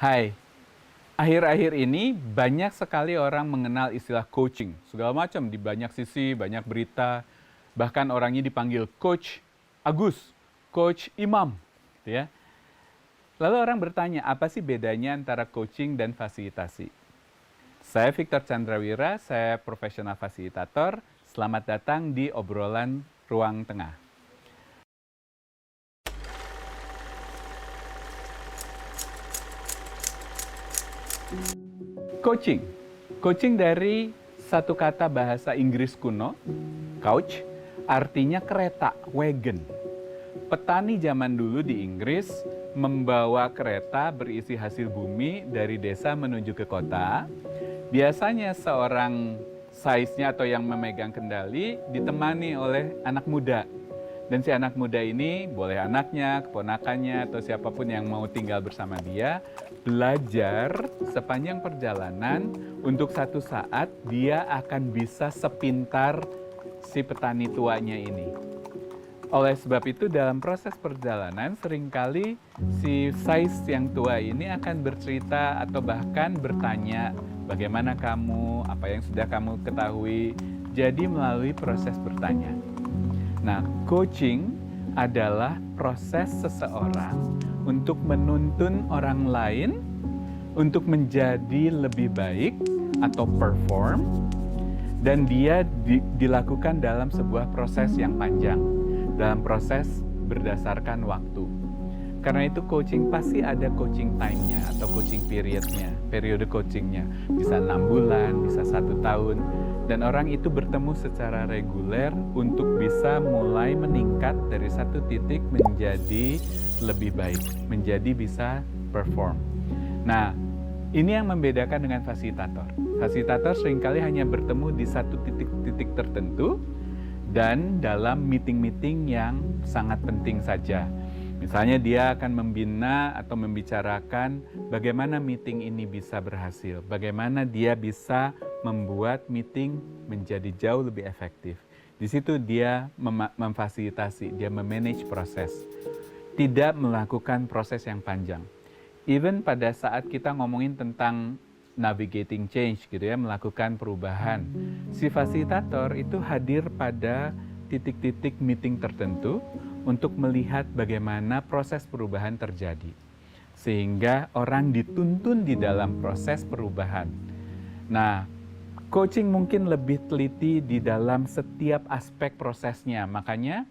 Hai, akhir-akhir ini banyak sekali orang mengenal istilah coaching. Segala macam, di banyak sisi, banyak berita. Bahkan orangnya dipanggil Coach Agus, Coach Imam. Gitu ya. Lalu orang bertanya, apa sih bedanya antara coaching dan fasilitasi? Saya Victor Chandrawira, saya profesional fasilitator. Selamat datang di obrolan Ruang Tengah. Coaching. Coaching dari satu kata bahasa Inggris kuno, couch, artinya kereta, wagon. Petani zaman dulu di Inggris membawa kereta berisi hasil bumi dari desa menuju ke kota. Biasanya seorang size-nya atau yang memegang kendali ditemani oleh anak muda. Dan si anak muda ini, boleh anaknya, keponakannya, atau siapapun yang mau tinggal bersama dia, belajar sepanjang perjalanan untuk satu saat dia akan bisa sepintar si petani tuanya ini. Oleh sebab itu dalam proses perjalanan seringkali si size yang tua ini akan bercerita atau bahkan bertanya bagaimana kamu, apa yang sudah kamu ketahui, jadi melalui proses bertanya. Nah, coaching adalah proses seseorang untuk menuntun orang lain untuk menjadi lebih baik atau perform, dan dia dilakukan dalam sebuah proses yang panjang, dalam proses berdasarkan waktu. Karena itu coaching pasti ada coaching time-nya atau coaching period-nya, periode coaching-nya. Bisa 6 bulan, bisa 1 tahun. Dan orang itu bertemu secara reguler untuk bisa mulai meningkat dari satu titik menjadi lebih baik, menjadi bisa perform. Nah, ini yang membedakan dengan fasilitator. Fasilitator seringkali hanya bertemu di satu titik-titik tertentu dan dalam meeting-meeting yang sangat penting saja. Misalnya dia akan membina atau membicarakan bagaimana meeting ini bisa berhasil, bagaimana dia bisa membuat meeting menjadi jauh lebih efektif. Di situ dia memfasilitasi, dia memanage proses, tidak melakukan proses yang panjang. Even pada saat kita ngomongin tentang navigating change gitu ya, melakukan perubahan, si fasilitator itu hadir pada titik-titik meeting tertentu untuk melihat bagaimana proses perubahan terjadi. Sehingga orang dituntun di dalam proses perubahan. Nah, coaching mungkin lebih teliti di dalam setiap aspek prosesnya. Makanya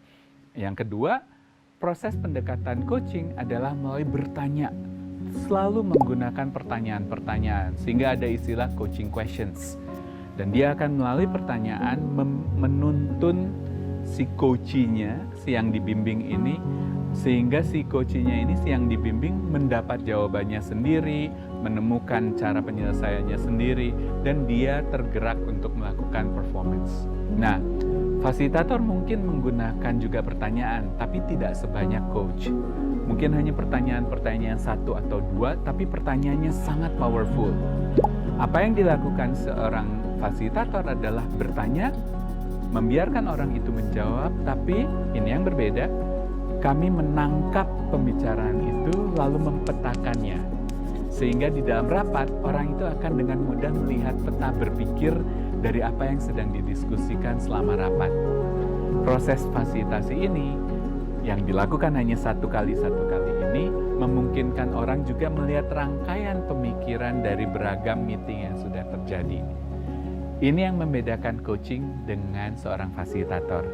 yang kedua, proses pendekatan coaching adalah melalui bertanya. Selalu menggunakan pertanyaan-pertanyaan, sehingga ada istilah coaching questions. Dan dia akan melalui pertanyaan menuntun si coachee-nya, si yang dibimbing ini, sehingga si coachee-nya ini, si yang dibimbing mendapat jawabannya sendiri, menemukan cara penyelesaiannya sendiri, dan dia tergerak untuk melakukan performance. Nah, fasilitator mungkin menggunakan juga pertanyaan, tapi tidak sebanyak coach. Mungkin hanya pertanyaan-pertanyaan 1 atau 2, tapi pertanyaannya sangat powerful. Apa yang dilakukan seorang fasilitator adalah bertanya, membiarkan orang itu menjawab, tapi ini yang berbeda, kami menangkap pembicaraan itu lalu mempetakannya. Sehingga di dalam rapat, orang itu akan dengan mudah melihat peta berpikir dari apa yang sedang didiskusikan selama rapat. Proses fasilitasi ini yang dilakukan hanya satu kali ini memungkinkan orang juga melihat rangkaian pemikiran dari beragam meeting yang sudah terjadi. Ini yang membedakan coaching dengan seorang fasilitator.